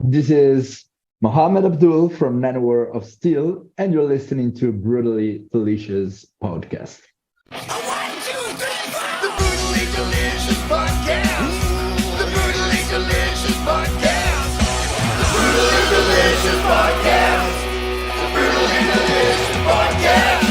This is Mohammed Abdul from Nanowar of Steel, and you're listening to Brutally Delicious podcast. One, two, three, four. The Brutally Delicious Podcast. The Brutally Delicious Podcast. The Brutally Delicious Podcast. The Brutally Delicious Podcast.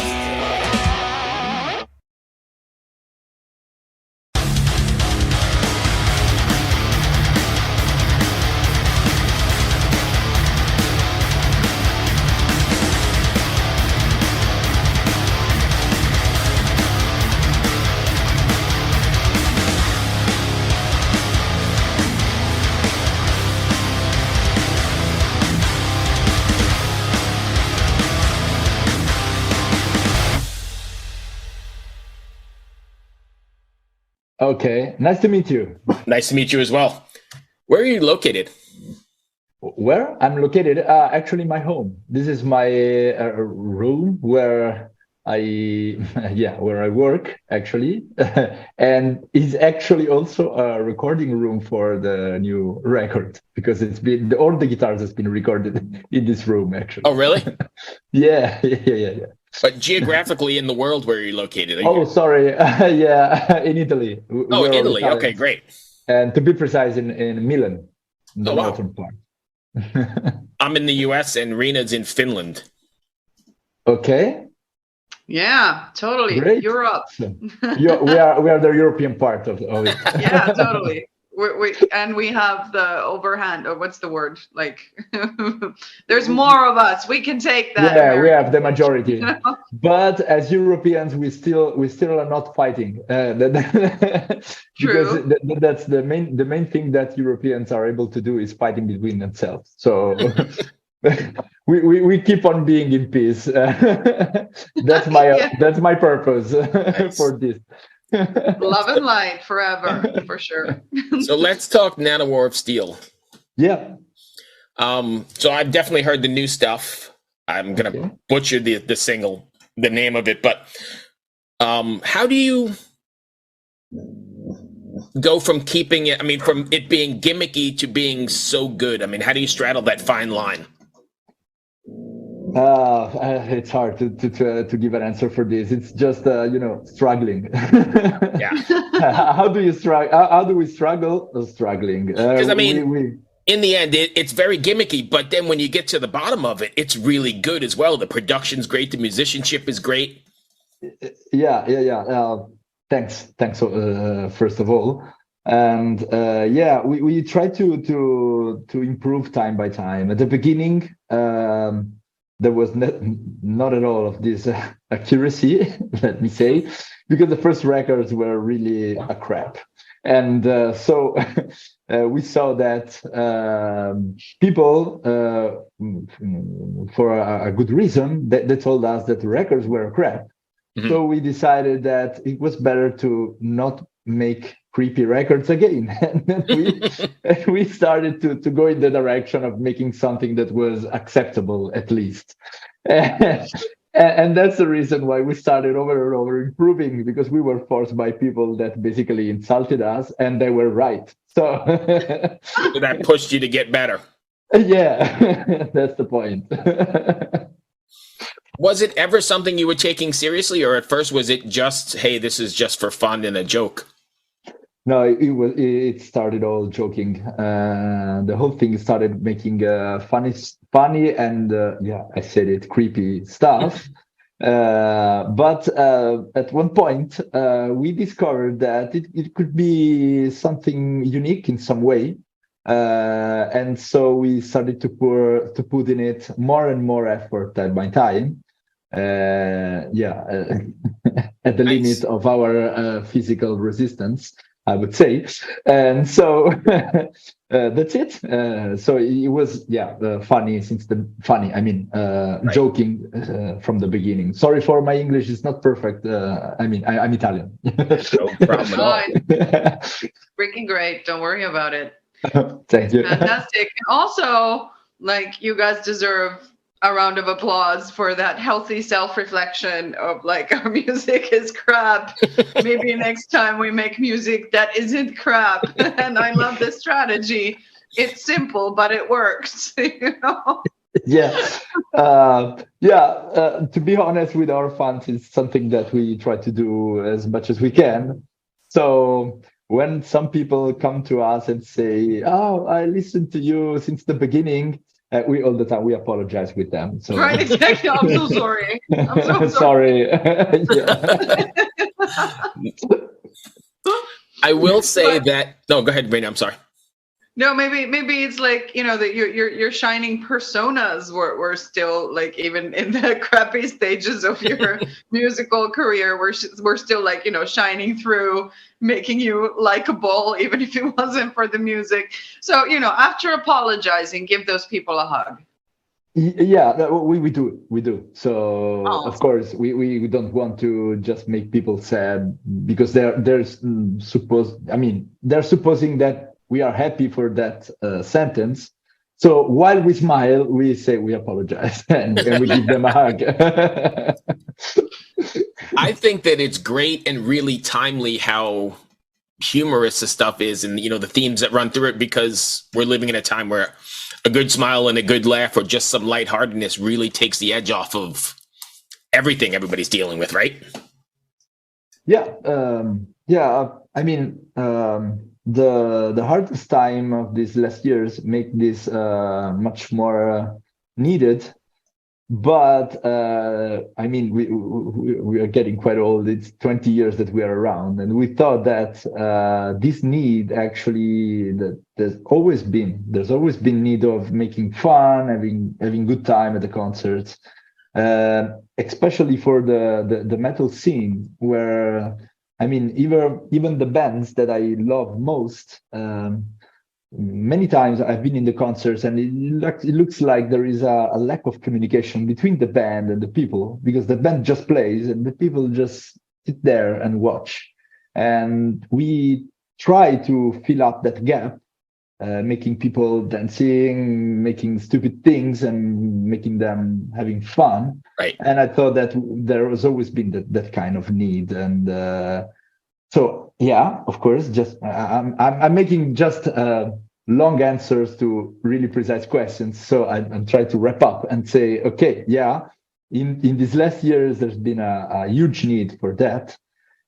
Okay, nice to meet you. Nice to meet you as well. Where are you located? Where I'm located? Actually, my home. This is my room where I, where I work actually, and is actually also a recording room for the new record because it's been all the guitars has been recorded in this room actually. Oh, really? Yeah. But geographically in the world, where are you located? Oh, sorry. In Italy. Oh, We're Italy. Italians. Okay, great. And to be precise, in Milan, the Oh, wow. northern part. I'm in the U.S. and Rena's in Finland. Okay, Yeah, totally. great. Europe. So, we are the European part of it. Yeah, totally. We have the overhand, or what's the word? Like, there's more of us. We can take that. Yeah, we have the American, majority. you know? But as Europeans, we still are not fighting. Because True. that's the main thing that Europeans are able to do is fighting between themselves. So we keep on being in peace. That's Yeah. my purpose Nice. for this. Love and light forever, for sure. So let's talk Nanowar of Steel. Yeah. So I've definitely heard the new stuff. I'm gonna Okay. butcher the single, the name of it, but how do you go from keeping it? I mean, from it being gimmicky to being so good. I mean, how do you straddle that fine line? It's hard to give an answer for this. It's just struggling. Yeah. How do you struggle? How do we struggle? Struggling. Because I mean, we in the end, it's very gimmicky, but then when you get to the bottom of it, it's really good as well. The production's great, the musicianship is great. yeah. Thanks. First of all, and we try to improve time by time. At the beginning, there was not at all of this accuracy, let me say, because the first records were really a crap. And so we saw that people, for a good reason, they told us that the records were crap. Mhm. So we decided that it was better to not make creepy records again. And then we started to go in the direction of making something that was acceptable, at least. And that's the reason why we started over and over improving, because we were forced by people that basically insulted us, and they were right. So So that pushed you to get better. yeah, that's the point. Was it ever something you were taking seriously, or at first was it just, hey, this is just for fun and a joke? No, it started all joking. The whole thing started making funny and I said it, creepy stuff. But at one point, we discovered that it could be something unique in some way. And so we started to put in it more and more effort time by time. At the Nice. limit of our physical resistance, I would say. And so that's it. So it was funny Right. joking from the beginning. Sorry for my English, it's not perfect. I'm Italian. No problem at all. Fine. Freaking great. Don't worry about it. Thank you. Fantastic. And also, like, you guys deserve a round of applause for that healthy self-reflection of like, our music is crap. Maybe next time we make music that isn't crap. And I love this strategy. it's simple, but it works. You know. Yeah. To be honest with our fans, it's something that we try to do as much as we can. So when some people come to us and say, "Oh, I listened to you since the beginning," we all the time we apologize with them. So Right, exactly. I'm so sorry. I'm so sorry. sorry. I will say But- that. No, go ahead, Raina. I'm sorry. No, maybe it's like, you know, that your shining personas were still like, even in the crappy stages of your musical career, we're still like, you know, shining through, making you likable, even if it wasn't for the music. So, you know, after apologizing, give those people a hug. Yeah, we do. So Oh. of course we don't want to just make people sad, because they're supposing that we are happy for that sentence. So while we smile, we say we apologize and we give them a hug. I think that it's great and really timely how humorous the stuff is, and you know the themes that run through it, because we're living in a time where a good smile and a good laugh or just some lightheartedness really takes the edge off of everything everybody's dealing with, right? The hardest time of these last years make this much more needed. But we are getting quite old. It's 20 years that we are around, and we thought that this need actually, that there's always been need of making fun, having good time at the concerts, especially for the metal scene, where even the bands that I love most. Many times I've been in the concerts, and it looks like there is a lack of communication between the band and the people, because the band just plays and the people just sit there and watch. And we try to fill up that gap, making people dancing, making stupid things, and making them having fun. Right. And I thought that there has always been that kind of need. And so, yeah, of course, just I'm making just long answers to really precise questions. So I'm trying to wrap up and say, okay, yeah, in these last years, there's been a huge need for that.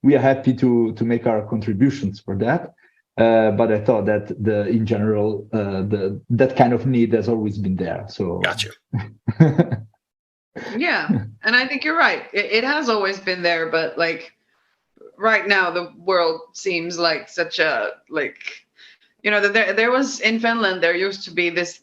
We are happy to make our contributions for that. But I thought that in general, that kind of need has always been there. So Gotcha. Yeah, and I think you're right. It has always been there, but like right now, the world seems like such a you know, there was in Finland, there used to be this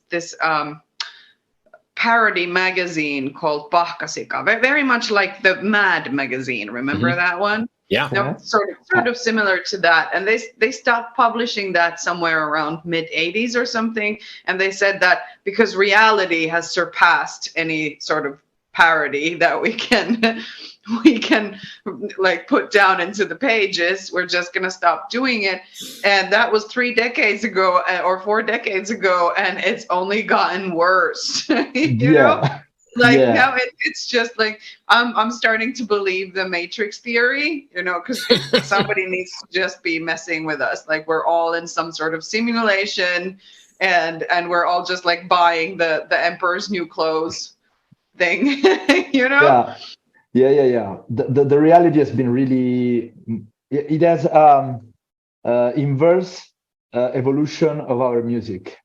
parody magazine called Pahkasika, very much like the Mad magazine. Remember that one? Yeah. No, sort of similar to that. And they stopped publishing that somewhere around mid 80s or something. And they said that because reality has surpassed any sort of parody that we can like put down into the pages, we're just going to stop doing it. And that was 3 decades ago or 4 decades ago, and it's only gotten worse. you know, like now it's just like I'm starting to believe the Matrix theory, you know, because somebody needs to just be messing with us, like we're all in some sort of simulation, and we're all just like buying the Emperor's New Clothes thing. You know. Yeah. The reality has been really, it has inverse evolution of our music.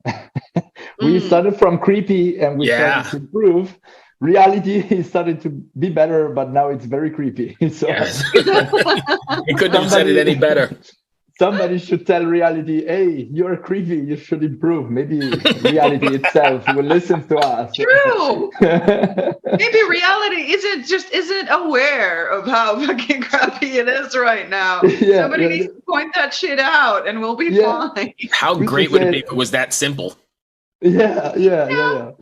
We started from creepy and we started to improve. Reality started to be better, but now it's very creepy. So yes. You couldn't have said it any better. Somebody should tell reality, hey, you're creepy, you should improve. Maybe reality itself will listen to us. True. Maybe reality isn't aware of how fucking crappy it is right now. Somebody needs to point that shit out and we'll be fine. How great would it be if it was that simple? Yeah.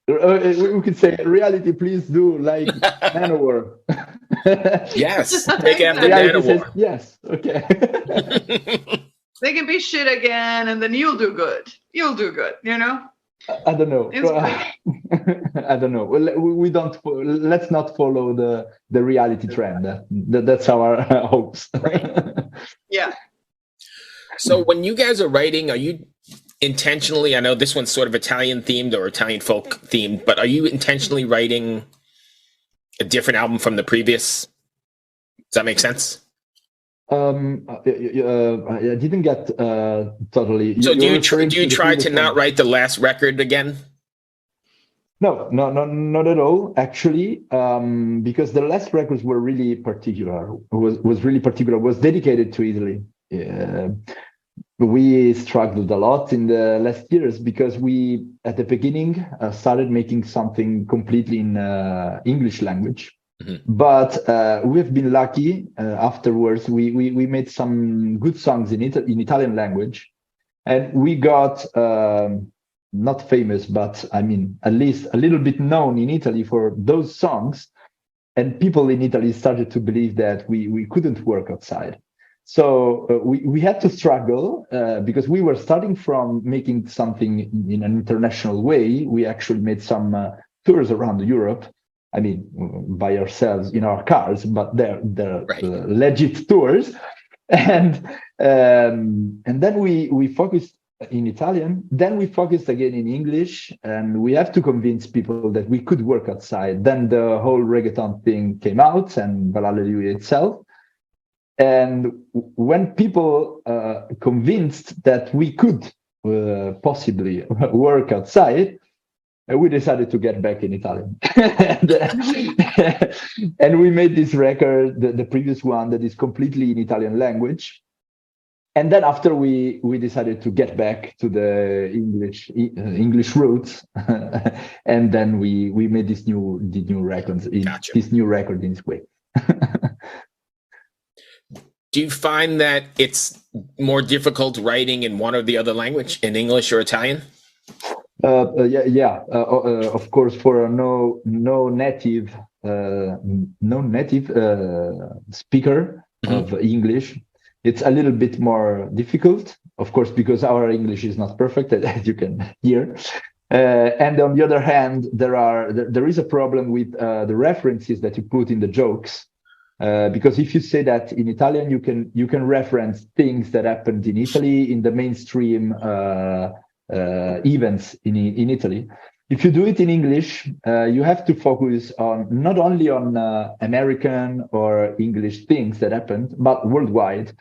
We could say, reality, please do like Nanowar. Yes, take after reality Nanowar. Says, yes, okay. They can be shit again, and then you'll do good. You'll do good, you know? I don't know. I don't know. We don't. Let's not follow the reality trend. That's our hopes. Yeah. So when you guys are writing, are you intentionally, I know this one's sort of Italian themed or Italian folk themed, but are you intentionally writing a different album from the previous? Does that make sense? I didn't get totally. So do referring you the try to previous not one? write the last record again? No, not at all. Actually, because the last records were really particular. Was dedicated to Italy. We struggled a lot in the last years because we, at the beginning, started making something completely in English language. But we've been lucky. Afterwards, we made some good songs in Italian language, and we got not famous, but I mean at least a little bit known in Italy for those songs. And people in Italy started to believe that we couldn't work outside. So we had to struggle because we were starting from making something in an international way. We actually made some tours around Europe. I mean, by ourselves in our cars, but they're Right. legit tours. And then we focused in Italian. Then we focused again in English, and we have to convince people that we could work outside. Then the whole reggaeton thing came out, and Hallelujah itself. And when people convinced that we could possibly work outside, we decided to get back in Italian. And we made this record, the previous one, that is completely in Italian language. And then after we decided to get back to the English roots, and then we made the new records, Gotcha. this new record in this way. Do you find that it's more difficult writing in one or the other language, in English or Italian? Of course, for a no native speaker of English, it's a little bit more difficult. Of course, because our English is not perfect, as you can hear. And on the other hand, there is a problem with the references that you put in the jokes. Because if you say that in Italian, you can reference things that happened in Italy in the mainstream events in Italy. If you do it in English, you have to focus on not only on American or English things that happened, but worldwide.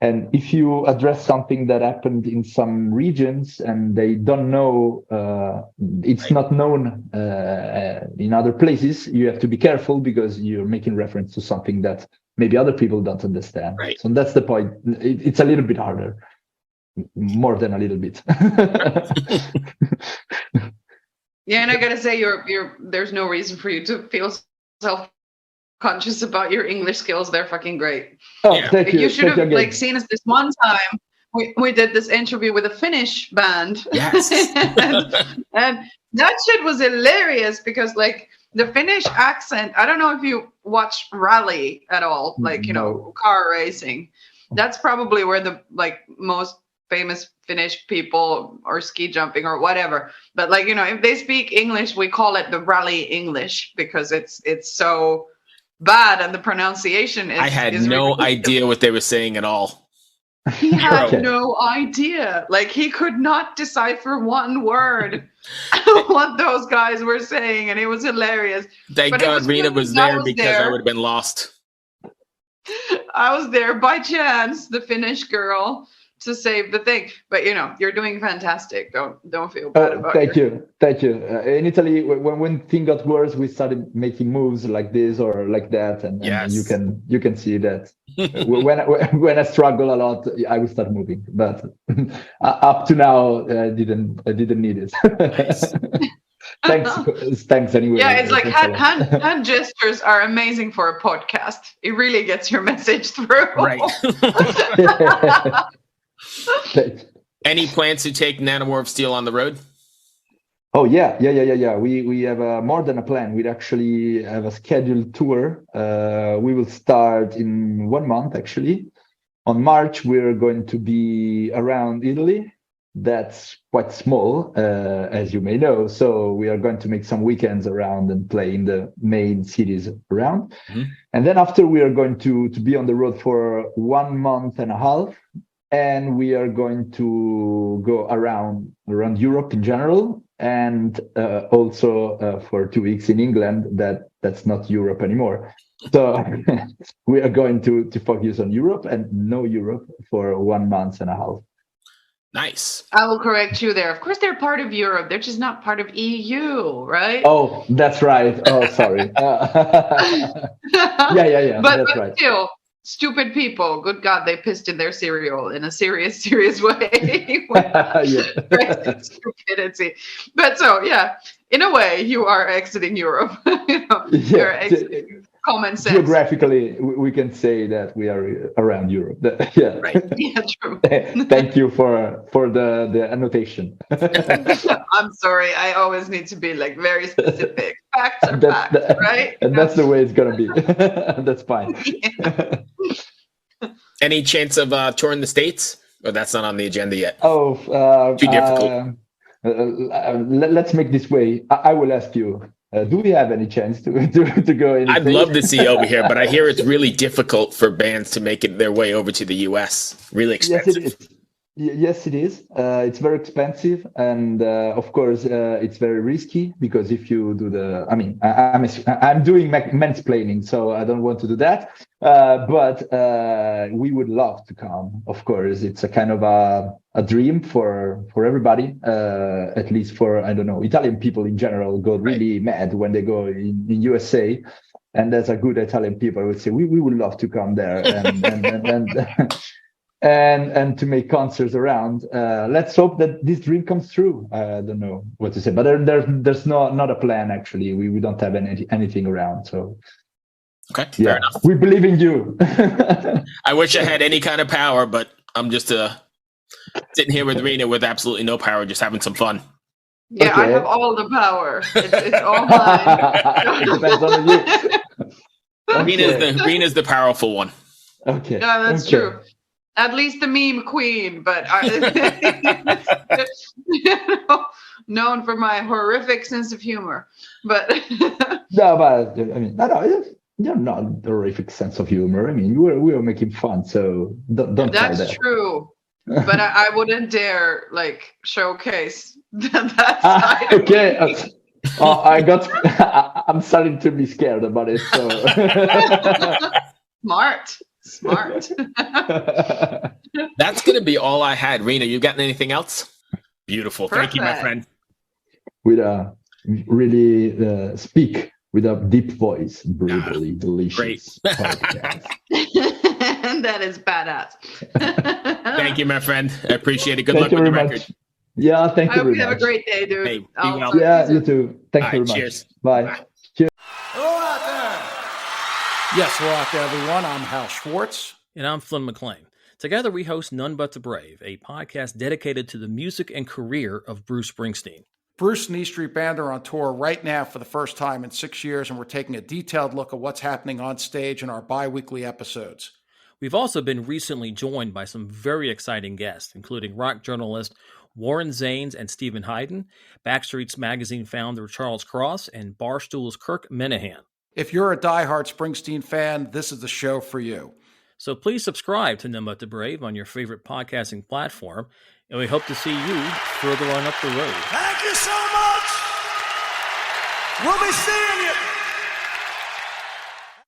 And if you address something that happened in some regions and they don't know, it's not known in other places, you have to be careful because you're making reference to something that maybe other people don't understand. Right. So that's the point. It's a little bit harder. More than a little bit. Yeah, and I gotta say, there's no reason for you to feel self-conscious about your English skills. They're fucking great. Oh, Yeah. thank you. You should Thank have again. seen us this one time. We did this interview with a Finnish band. Yes. and that shit was hilarious because the Finnish accent, I don't know if you watch rally at all, No. car racing. That's probably where the most famous Finnish people or ski jumping or whatever. But if they speak English, we call it the rally English because it's so bad and the pronunciation is. I had is no ridiculous. idea what they were saying at all. He had Okay. no idea. He could not decipher one word what those guys were saying, and it was hilarious. Thank But it God was Rita good was that I there was because I there. would have been lost. I was there by chance, the Finnish girl, to save the thing. But you're doing fantastic. Don't feel bad about Thank it. you. In Italy, when thing got worse, we started making moves like this or like that, and Yes. you can see that when I struggle a lot, I will start moving. But up to now, I didn't need it. Thanks anyway. Yeah, it's like Thanks a lot. hand gestures are amazing for a podcast. It really gets your message through. Right. Thanks. Any plans to take Nanowar of Steel on the road? Oh yeah. We have more than a plan. We actually have a scheduled tour. We will start in 1 month actually. On March, we're going to be around Italy. That's quite small, as you may know. So we are going to make some weekends around and play in the main cities around. Mhm. And then after we are going to be on the road for 1 month and a half. and we are going to go around Europe in general, and also for 2 weeks in England. That's not Europe anymore. So we are going to focus on Europe and no Europe for 1 month and a half. Nice. I will correct you there. Of course, they're part of Europe. They're just not part of EU, right? Oh, that's right. Oh, sorry. Yeah. But That's right. still, stupid people. Good God, they pissed in their cereal in a serious way. Yeah. Stupidity. But so, yeah, in a way, you are exiting Europe. You're exiting common sense. Geographically, we can say that we are around Europe. Yeah. Right. Yeah, true. Thank you for the annotation. I'm sorry. I always need to be like very specific. Facts are facts, right? And that's the way it's gonna be. That's fine. Any chance of touring the States? Or that's not on the agenda yet? Oh, too difficult. Let's make this way. I will ask you. Do we have any chance to go in? I'd love to see you over here, but I hear it's really difficult for bands to make it their way over to the US. Really expensive. Yes, it is. It's very expensive, and of course, it's very risky because if you do I'm doing mansplaining, so I don't want to do that. But we would love to come. Of course, it's a kind of a dream for everybody. At least for Italian people in general go really mad when they go in USA. And as a good Italian people, I would say we would love to come there and to make concerts around. Let's hope that this dream comes true. I don't know what to say, but there's not a plan actually. We don't have anything around. So okay, fair enough. We believe in you. I wish I had any kind of power, but I'm just sitting here with Rena with absolutely no power, just having some fun. Yeah, okay. I have all the power. It's all mine. Depends on you. Rena's the powerful one. Okay. Yeah, that's true. At least the meme queen, but known for my horrific sense of humor. But no, but I mean, you're not a horrific sense of humor. I mean, we were making fun, so don't try that. That's true. But I wouldn't dare showcase that side. Okay. I'm starting to be scared about it. So Smart. That's going to be all I had. Rena, you got anything else? Beautiful. Perfect. Thank you, my friend. With really speak with a deep voice, brutally delicious podcast. That is badass. Thank you, my friend. I appreciate it. Good luck with the record. Much. Yeah, thank you very much. I hope you have a great day, dude. Hey, yeah, you too. Thank you very much. Cheers. Bye. Cheers. Hello out there. Yes, hello out there, everyone. I'm Hal Schwartz. And I'm Flynn McLean. Together we host None But the Brave, a podcast dedicated to the music and career of Bruce Springsteen. Bruce and E Street Band are on tour right now for the first time in 6 years, and we're taking a detailed look at what's happening on stage in our bi-weekly episodes. We've also been recently joined by some very exciting guests, including rock journalist Warren Zanes and Stephen Hayden, Backstreet's Magazine founder Charles Cross, and Barstool's Kirk Minahan. If you're a diehard Springsteen fan, this is the show for you. So please subscribe to None But the Brave on your favorite podcasting platform, and we hope to see you further on up the road. Thank you so much. We'll be seeing you.